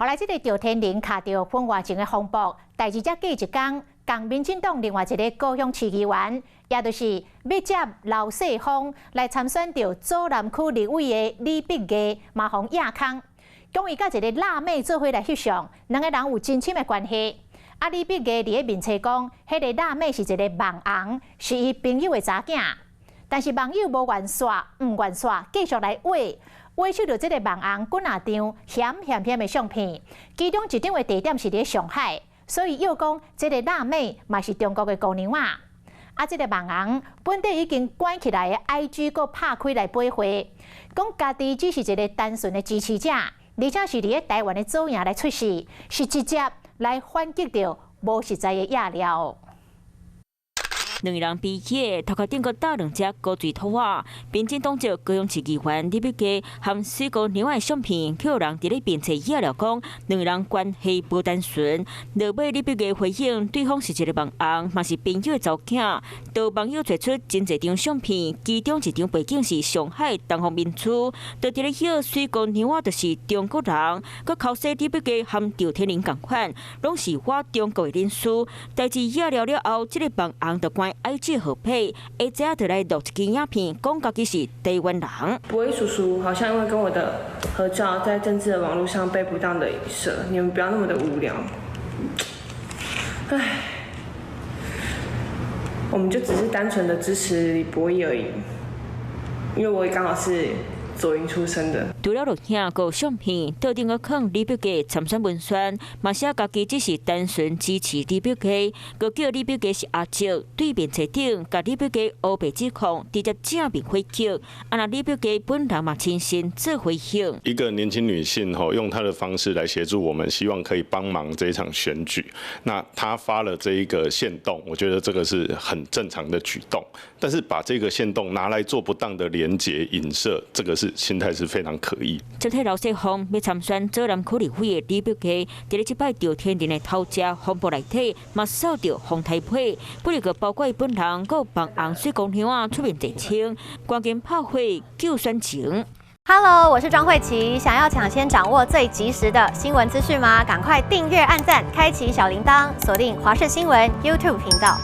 后来这个赵天麟卡到本外情的风波，代志才过一天，共民进党另外一个高雄市议员，也就是要接刘世芳来参选到左南区立委的李碧芽，嘛互亚康，讲伊甲一个辣妹做伙来翕相，两个人有真深的关系。啊，李碧芽伫咧面册讲，迄个辣妹是一个网红，是伊朋友的查囝，但是网友无愿煞，唔愿煞，继续来挖取到这个网红几啊张险的相片，其中一张的地点是伫上海，所以又讲这个辣妹嘛是中国的姑娘啊。啊，这个网红本地已经关起来的 IG 阁拍开来背回，讲家己只是一个单纯的支持者，而且是伫咧台湾的左营来出事，是直接来反击到无实在的野料。两个人比起头壳顶个打两只高水土啊，民进党籍高雄市议员李碧芽和水果娘的相片，却有人伫咧面册野了讲，两个人关系不单纯。落尾李碧芽回应，对方是一个网红，嘛是朋友的查囝。到网友找出真侪张相片，其中一张背景是上海东方明珠，就伫咧许水果娘啊，就是中国人。佮考试李碧芽和赵天麟同款，拢是我中国的人士。代志野了后，这个网红就关。IG 合配，下只就来录一支影片，讲家己是台湾人。博威叔叔好像因为跟我的合照在政治的网络上被不当的影射，你们不要那么的无聊。唉，我们就只是单纯的支持李博威而已，因为我也刚好是左营出身的。除了录影，有相片，特定个看李碧芽参选文宣，嘛写家己只是单纯支持李碧芽，佮叫李碧芽是阿叔，对面册顶，甲李碧芽黑白指控，直接正面回击。啊，那李碧芽本人嘛亲身做回应。一个年轻女性用她的方式来协助我们，希望可以帮忙这一场选举。那她发了这一个限动，我觉得这个是很正常的举动。但是把这个限动拿来做不当的连结影射，这个是心态是非常可疑。这替刘世芳要参选左南区立委的李碧芽，伫咧即摆赵天麟的头家风波内底，嘛受到风台批，不哩个包括伊本人，佮网红水姑娘啊出面澄清，关键拍火救选情。Hello， 我是庄慧琪，想要抢先掌握最及时的新闻资讯吗？赶快订阅、按赞、开启小铃铛，锁定华视新闻 YouTube 频道。